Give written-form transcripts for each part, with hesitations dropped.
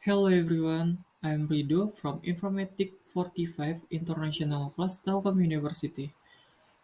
Hello everyone, I'm Rido from Informatic 45 International Class Telkom University.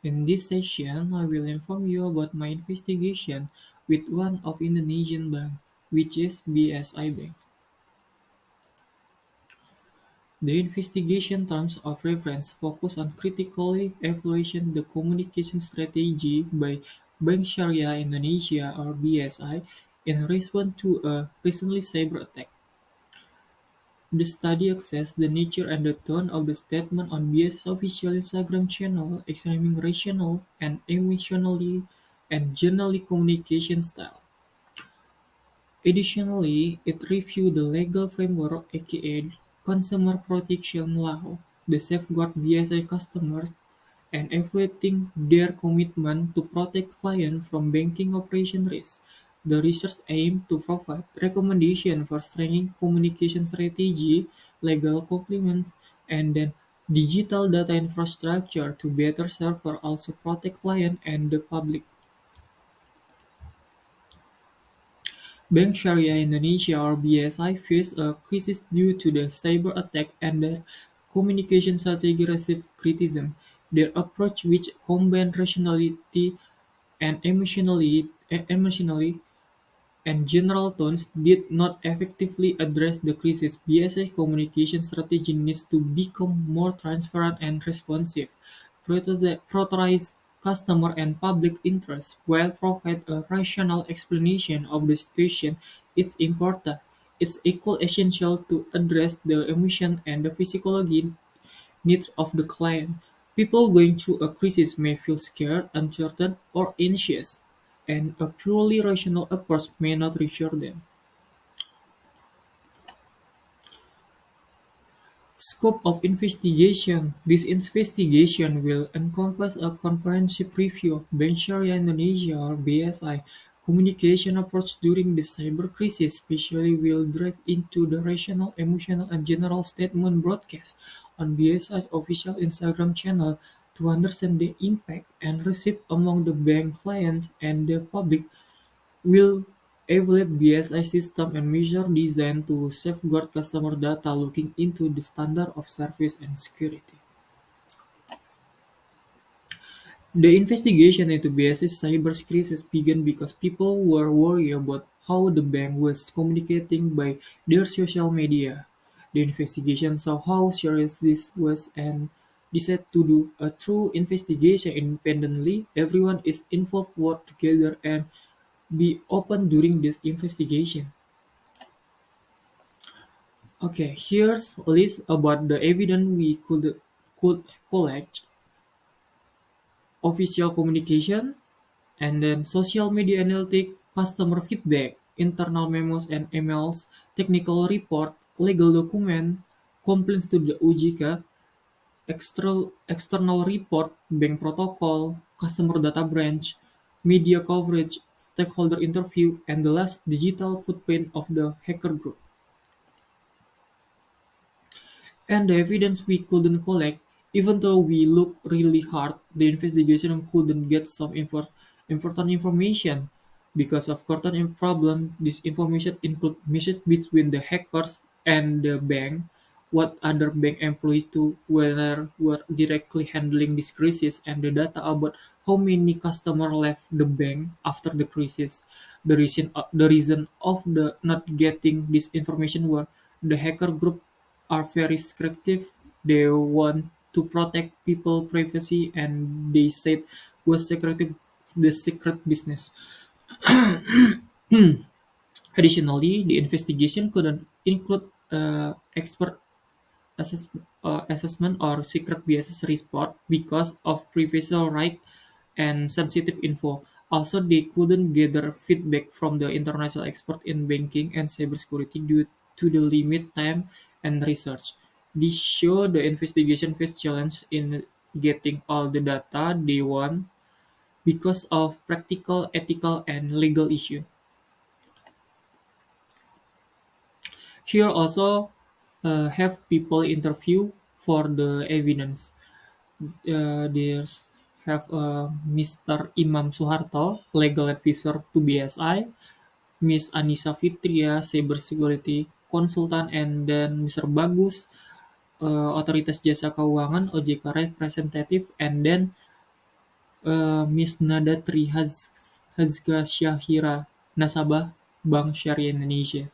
In this session, I will inform you about my investigation with one of Indonesian bank, which is BSI Bank. The investigation terms of reference focus on critically evaluating the communication strategy by Bank Syariah Indonesia or BSI in response to a recently cyber attack. The study assessed the nature and the tone of the statement on BS's official Instagram channel, examining rational and emotionally and generally communication style. Additionally, it reviewed the legal framework aka Consumer Protection Law, the safeguard BSI customers and evaluating their commitment to protect clients from banking operation risk. The research aimed to provide recommendations for strengthening communication strategy, legal complements, and then digital data infrastructure to better serve for also protect client and the public. Bank Syariah Indonesia or BSI faced a crisis due to the cyber attack and their communication strategy received criticism. Their approach, which combined rationality and emotionally and general tones, did not effectively address the crisis. BSI communication strategy needs to become more transparent and responsive, prioritize customer and public interests, while provide a rational explanation of the situation. It's important. It's equally essential to address the emotion and the physiology needs of the client. People going through a crisis may feel scared, uncertain, or anxious, and a purely rational approach may not reassure them. Scope of investigation. This investigation will encompass a comprehensive review of Bank Syariah Indonesia or BSI communication approach during the cyber crisis, especially will dive into the rational, emotional, and general statement broadcast on BSI's official Instagram channel to understand the impact and receipt among the bank clients and the public. Will evaluate BSI system and measure designed to safeguard customer data looking into the standard of service and security. The investigation into BSI's cyber crisis began because people were worried about how the bank was communicating by their social media. The investigation saw how serious this was and decided to do a true investigation independently. Everyone is involved work together and be open during this investigation. Okay, here's a list about the evidence we could collect: official communication, and then social media analytics, customer feedback, internal memos and emails, technical report, legal document, complaints to the OJK, external report, bank protocol, customer data branch, media coverage, stakeholder interview, and the last digital footprint of the hacker group. And the evidence we couldn't collect, even though we looked really hard, the investigation couldn't get some important information. Because of certain problem, this information include message between the hackers and the bank, what other bank employees to whether were directly handling this crisis, and the data about how many customer left the bank after the crisis. The reason of the not getting this information were the hacker group are very secretive. They want to protect people privacy and they said was secretive the secret business. Additionally, the investigation couldn't include expert assessment or secret biases report because of privacy right and sensitive info. Also, they couldn't gather feedback from the international expert in banking and cybersecurity due to the limit time and research. This show the investigation faced challenge in getting all the data they want because of practical, ethical, and legal issue. Here also have people interview for the evidence. There's have Mr. Imam Suharto, legal advisor to BSI, Miss Anissa Fitria, Cybersecurity Consultant, and then Mr. Bagus, Otoritas Jasa Keuangan (OJK) Representative, and then Miss Nada Hazga Syahira, Nasabah Bank Syariah Indonesia.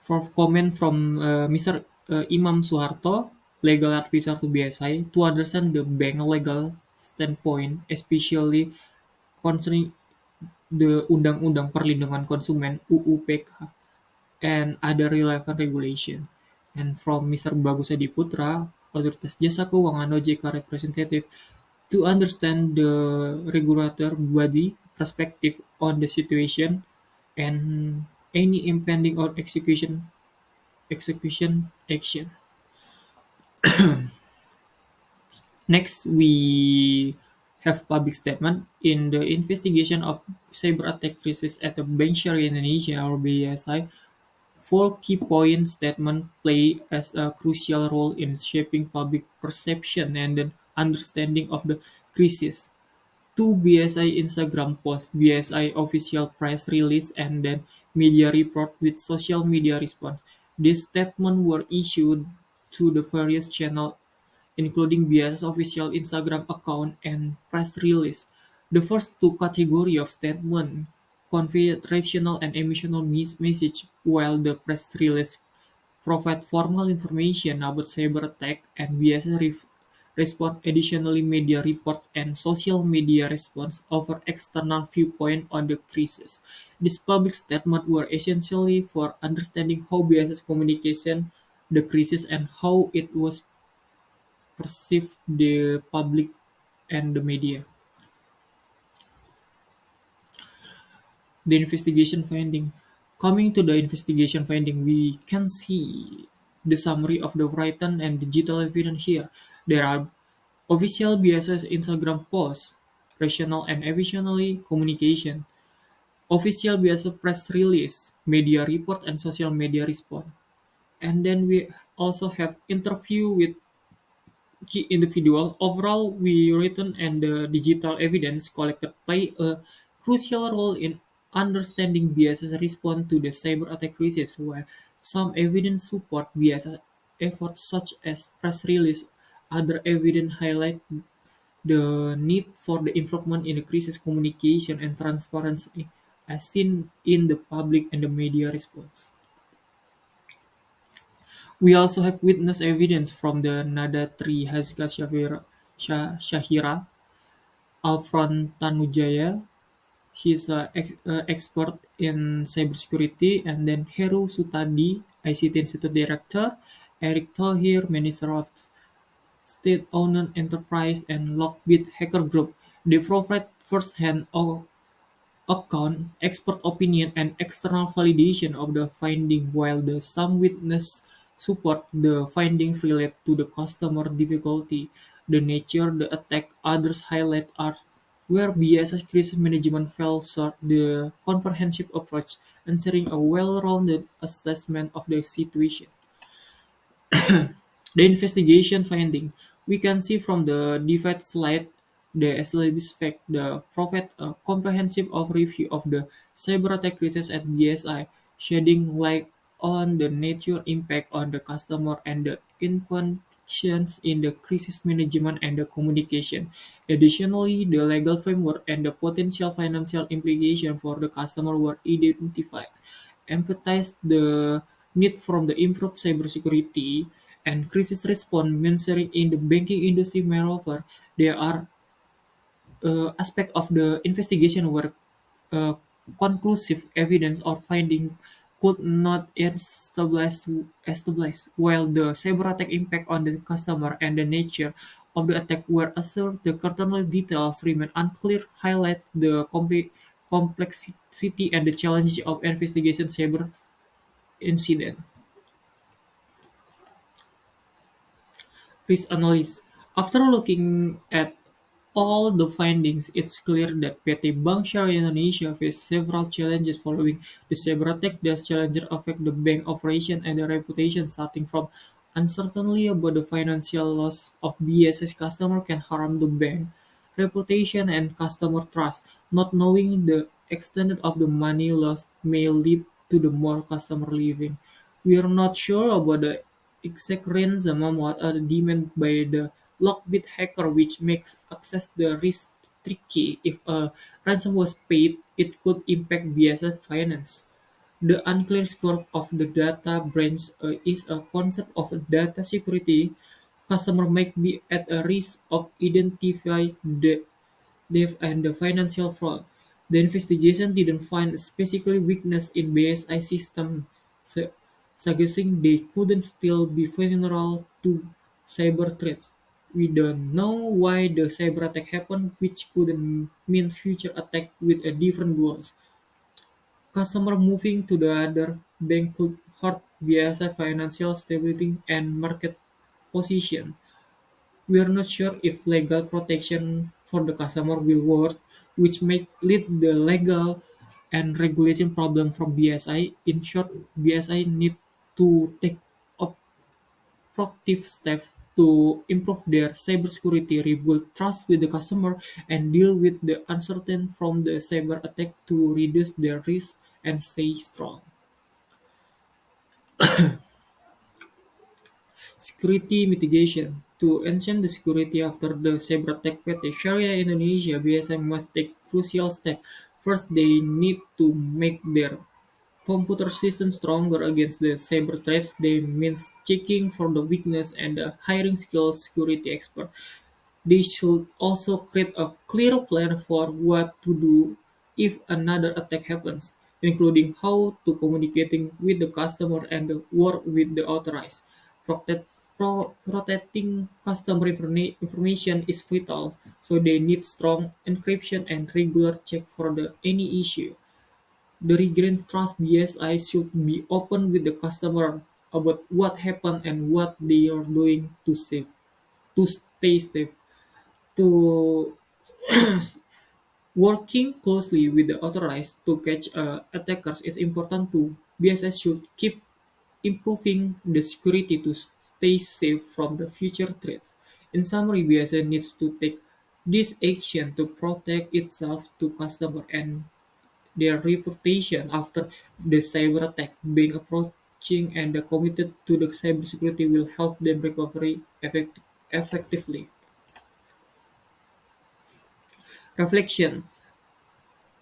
For comment from Mr. Imam Suharto, legal advisor to BSI, to understand the bank legal standpoint, especially concerning the Undang-Undang Perlindungan Konsumen (UU-PK) and other relevant regulation. And from Mr. Bagus Adi Putra, Otoritas Jasa Keuangan (OJK) representative, to understand the regulator body perspective on the situation and any impending or execution action. Next, we have public statement in the investigation of cyber attack crisis at the Bank Syariah Indonesia or BSI. Four key point statement play as a crucial role in shaping public perception and the understanding of the crisis. Two BSI Instagram posts, BSI official press release, and then media report with social media response. These statements were issued to the various channels, including BSI's official Instagram account and press release. The first two category of statement convey rational and emotional message, while the press release provide formal information about cyber attack, and BSI respond additionally media report and social media response over external viewpoint on the crisis. These public statements were essentially for understanding how BSI's communication the crisis and how it was perceived the public and the media. The investigation finding. Coming to the investigation finding, we can see the summary of the written and digital evidence here. There are official BSS Instagram posts, rational and efficiently communication, official BSS press release, media report, and social media response. And then we also have interview with key individual. Overall, we written and the digital evidence collected play a crucial role in understanding BSS response to the cyber attack crisis, while some evidence support BSS efforts such as press release. Other evidence highlight the need for the improvement in the crisis communication and transparency as seen in the public and the media response. We also have witness evidence from the Nada Tri Hazka Syahira, Alfron Tanujaya, he's an expert in cybersecurity, and then Heru Sutadi, ICT Institute Director, Eric Thohir, Minister of State-Owned Enterprise, and Lockbit Hacker Group. They provide first-hand account, expert opinion, and external validation of the finding, while the some witness support the findings relate to the customer difficulty, the nature, the attack. Others highlight are where BSS crisis management fell short the comprehensive approach, ensuring a well-rounded assessment of the situation. The investigation finding. We can see from the divide slide the established fact the provide a comprehensive overview of the cyber attack crisis at BSI, shedding light on the nature impact on the customer and the inconvenience in the crisis management and the communication. Additionally, the legal framework and the potential financial implication for the customer were identified. Emphasize the need from the improved cybersecurity and crisis response mentoring in the banking industry. Moreover, there are aspect of the investigation where uh, conclusive evidence or finding could not establish while the cyber attack impact on the customer and the nature of the attack were asserted. The kernel details remain unclear, highlight the complexity and the challenge of investigation cyber incident. Risk analysis. After looking at all the findings, it's clear that PT Bank Syariah Indonesia faced several challenges following the cyber attack. These challenges affect the bank operation and the reputation, starting from uncertainty about the financial loss of BSS customer can harm the bank reputation and customer trust. Not knowing the extent of the money loss may lead to the more customer leaving. We are not sure about the exact ransom amount demanded by the Lockbit hacker, which makes access the risk tricky. If a ransom was paid, it could impact BSS finance. The unclear scope of the data breach is a concept of data security. Customer might be at a risk of identify the theft and the financial fraud. The investigation didn't find a specific weakness in BSI system, su- suggesting they couldn't still be vulnerable to cyber threats. We don't know why the cyber attack happened, which could mean future attack with a different goals. Customer moving to the other bank could hurt BSI financial stability and market position. We are not sure if legal protection for the customer will work, which may lead the legal and regulation problem from BSI. In short, BSI need to take proactive steps to improve their cybersecurity, rebuild trust with the customer, and deal with the uncertainty from the cyber attack to reduce their risk and stay strong. Security mitigation. To enhance the security after the cyber attack PT Sharia Indonesia BSM must take crucial steps. First, they need to make their computer system stronger against the cyber threats. They means checking for the weakness and hiring skilled security expert. They should also create a clear plan for what to do if another attack happens, including how to communicating with the customer and work with the authorized. Protect, protecting customer information is vital, so they need strong encryption and regular check for the any issue. The regain trust BSI should be open with the customer about what happened and what they are doing to stay safe. To working closely with the authorized to catch attackers is important too. BSS should keep improving the security to stay safe from the future threats. In summary, BSS needs to take this action to protect itself to customer and their reputation after the cyber attack. Being approaching and committed to the cybersecurity will help them recover effectively. Reflection.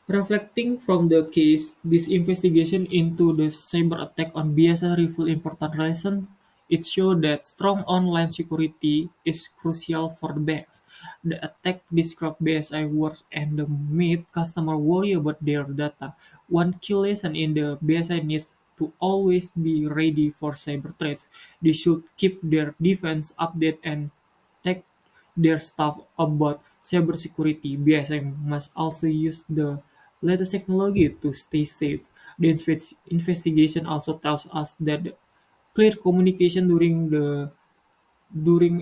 Reflecting from the case, this investigation into the cyber attack on BSI revealed important lesson. It showed that strong online security is crucial for the banks. The attack described BSI works and made customer worry about their data. One key lesson in the BSI needs to always be ready for cyber threats. They should keep their defense updated and take their staff about cybersecurity. BSI must also use the latest technology to stay safe. The investigation also tells us that clear communication during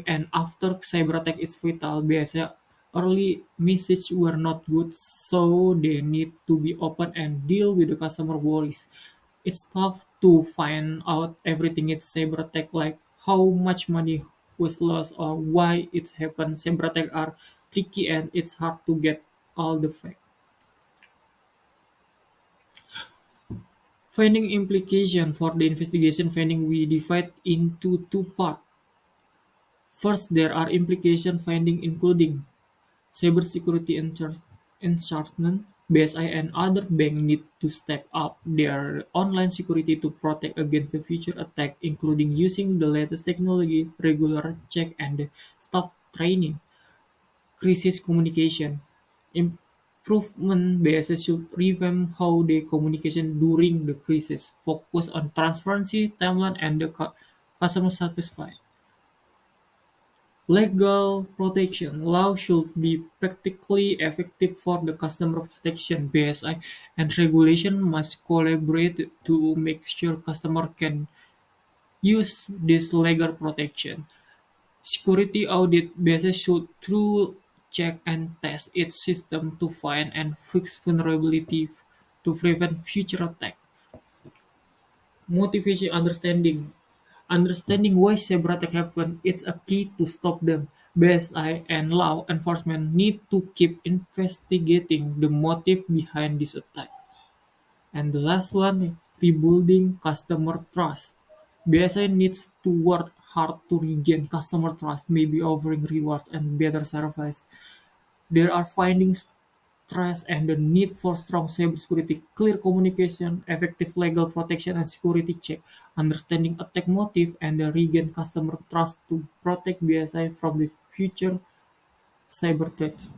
and after cyber attack is vital. Biasanya early message were not good, so they need to be open and deal with the customer worries. It's tough to find out everything it's cyber attack, like how much money was lost or why it happened. Cyber attack are tricky and it's hard to get all the facts. Finding implication for the investigation finding we divide into two parts. First, there are implication finding including cybersecurity enhancement. BSI and other banks need to step up their online security to protect against the future attack, including using the latest technology, regular check, and staff training. Crisis communication. Improvement BSI should revamp how they communication during the crisis, focus on transparency, timeline, and the customer satisfied. Legal protection. Law should be practically effective for the customer protection. BSI and regulation must collaborate to make sure customer can use this legal protection. Security audit. BSI should through check and test its system to find and fix vulnerability to prevent future attack. Motivation understanding. Understanding why cyber attack happen is a key to stop them. BSI and law enforcement need to keep investigating the motive behind this attack. And the last one, rebuilding customer trust. BSI needs to work hard to regain customer trust, maybe offering rewards and better service. There are findings stress and the need for strong cybersecurity, clear communication, effective legal protection and security check, understanding attack motive, and the regain customer trust to protect BSI from the future cyber threats.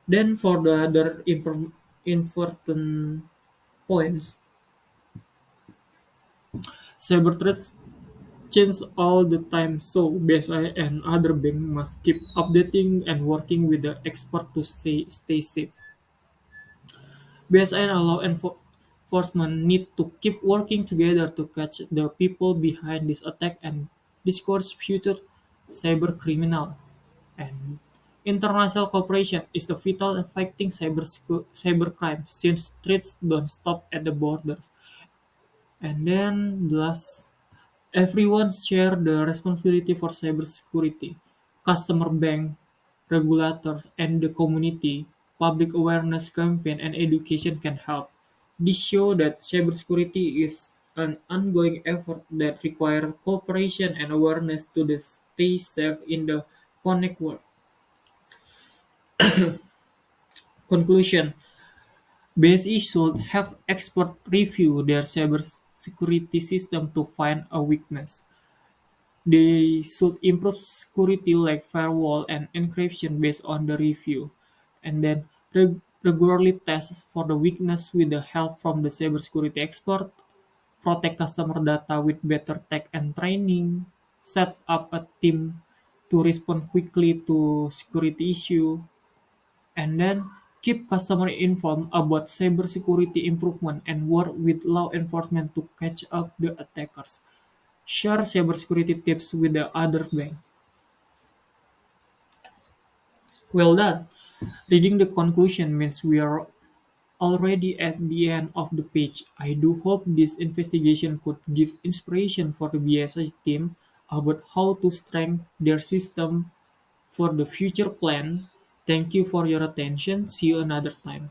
Then for the other important points, cyber threats change all the time, so BSI and other banks must keep updating and working with the expert to stay safe. BSI and law enforcement need to keep working together to catch the people behind this attack and discourage future cyber criminal. And international cooperation is the vital in fighting cybercrime since threats don't stop at the borders. And then the last, everyone share the responsibility for cybersecurity. Customer bank, regulators, and the community. Public awareness campaign and education can help. This show that cybersecurity is an ongoing effort that requires cooperation and awareness to stay safe in the connect world. Conclusion: BSE should have experts review their cybersecurity system to find a weakness. They should improve security like firewall and encryption based on the review, and then regularly test for the weakness with the help from the cybersecurity expert, protect customer data with better tech and training, set up a team to respond quickly to security issue, and then keep customer informed about cybersecurity improvement and work with law enforcement to catch up the attackers. Share cybersecurity tips with the other bank. Well done. Reading the conclusion means we are already at the end of the page. I do hope this investigation could give inspiration for the BSI team about how to strengthen their system for the future plan. Thank you for your attention. See you another time.